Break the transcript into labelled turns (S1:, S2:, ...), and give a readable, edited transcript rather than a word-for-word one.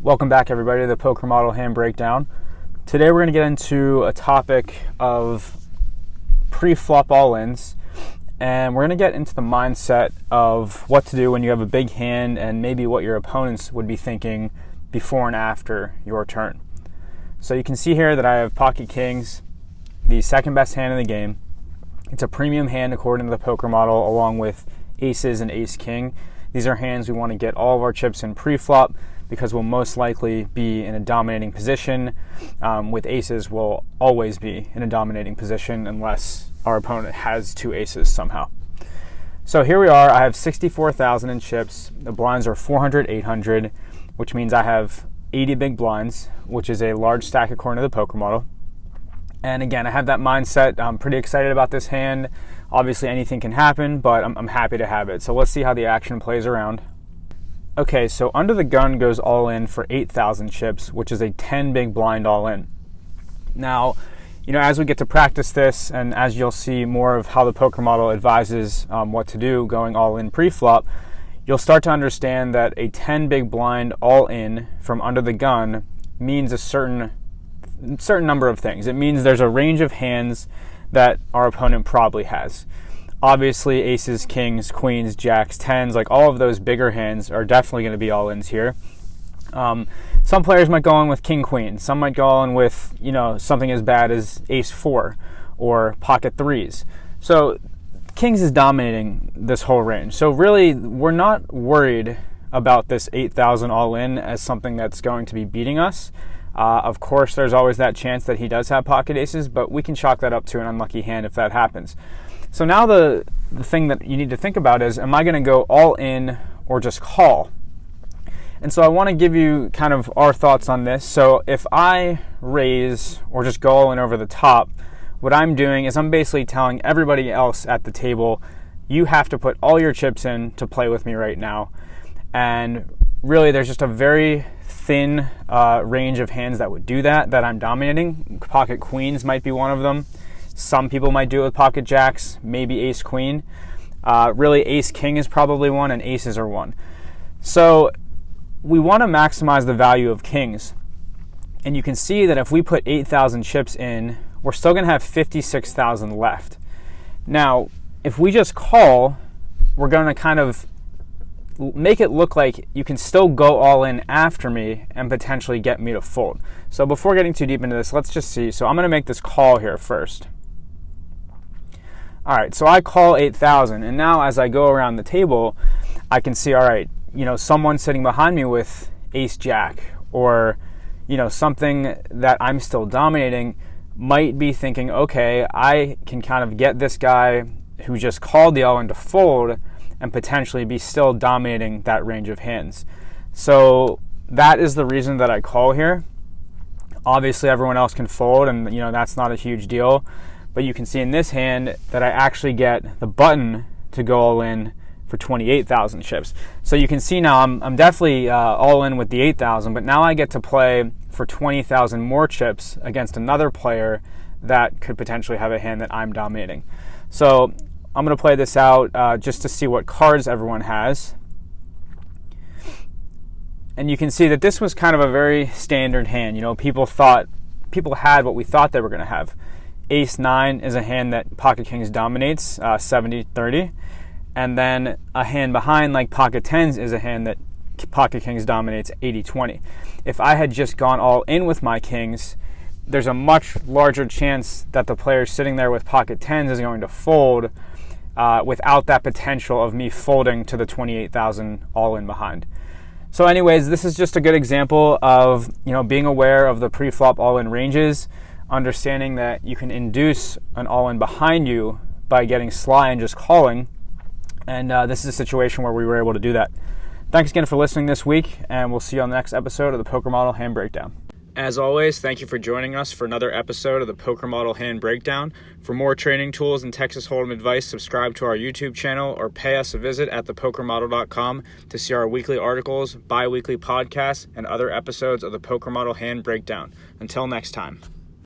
S1: Welcome back, everybody, to the Poker Model Hand Breakdown. Today we're going to get into a topic of pre-flop all-ins, and we're going to get into the mindset of what to do when you have a big hand and maybe what your opponents would be thinking before and after your turn. So you can see here that I have Pocket Kings, the second best hand in the game. It's a premium hand according to the Poker Model, along with Aces and Ace King. These are hands we want to get all of our chips in pre-flop because we'll most likely be in a dominating position. With Aces, we'll always be in a dominating position unless our opponent has two Aces somehow. So here we are. I have 64,000 in chips. The blinds are 400, 800, which means I have 80 big blinds, which is a large stack according to the Poker Model. And again, I have that mindset. I'm pretty excited about this hand. Obviously, anything can happen, but I'm happy to have it. So let's see how the action plays around. Okay, so Under the Gun goes all in for 8,000 chips, which is a 10 big blind all in. Now, as we get to practice this, and as you'll see more of how the Poker Model advises what to do going all in pre-flop, you'll start to understand that a 10 big blind all in from Under the Gun means a certain number of things. It means there's a range of hands that our opponent probably has. Obviously, aces, kings, queens, jacks, tens, like all of those bigger hands are definitely going to be all-ins here. Some players might go in with king, queen. Some might go in with, something as bad as ace four or pocket threes. So kings is dominating this whole range. So really, we're not worried about this 8,000 all-in as something that's going to be beating us. Of course, there's always that chance that he does have pocket aces, but we can chalk that up to an unlucky hand if that happens. So now the thing that you need to think about is, am I going to go all in or just call? And so I want to give you kind of our thoughts on this. So if I raise or just go all in over the top, what I'm doing is I'm basically telling everybody else at the table, you have to put all your chips in to play with me right now. And really, there's just a very thin range of hands that would do that I'm dominating. Pocket queens might be one of them. Some people might do it with pocket jacks, maybe ace queen. Really, ace king is probably one, and aces are one. So we want to maximize the value of kings. And you can see that if we put 8,000 chips in, we're still going to have 56,000 left. Now, if we just call, we're going to kind of make it look like you can still go all in after me and potentially get me to fold. So before getting too deep into this, let's just see. So I'm going to make this call here first. All right, so I call 8,000, and now as I go around the table, I can see, all right, someone sitting behind me with ace jack, or, something that I'm still dominating might be thinking, okay, I can kind of get this guy who just called the all-in to fold and potentially be still dominating that range of hands. So that is the reason that I call here. Obviously, everyone else can fold, and that's not a huge deal. But you can see in this hand that I actually get the button to go all in for 28,000 chips. So you can see now I'm definitely all in with the 8,000, but now I get to play for 20,000 more chips against another player that could potentially have a hand that I'm dominating. So I'm going to play this out just to see what cards everyone has. And you can see that this was kind of a very standard hand. People had what we thought they were going to have. Ace 9 is a hand that Pocket Kings dominates, 70-30. And then a hand behind, like Pocket Tens, is a hand that Pocket Kings dominates, 80-20. If I had just gone all in with my Kings, there's a much larger chance that the player sitting there with Pocket Tens is going to fold without that potential of me folding to the 28,000 all in behind. So anyways, this is just a good example of being aware of the pre-flop all-in ranges, understanding that you can induce an all-in behind you by getting sly and just calling. And this is a situation where we were able to do that. Thanks again for listening this week, and we'll see you on the next episode of the Poker Model Hand Breakdown. As always, thank you for joining us for another episode of the Poker Model Hand Breakdown. For more training tools and Texas Hold'em advice, subscribe to our YouTube channel or pay us a visit at thepokermodel.com to see our weekly articles, bi-weekly podcasts, and other episodes of the Poker Model Hand Breakdown. Until next time.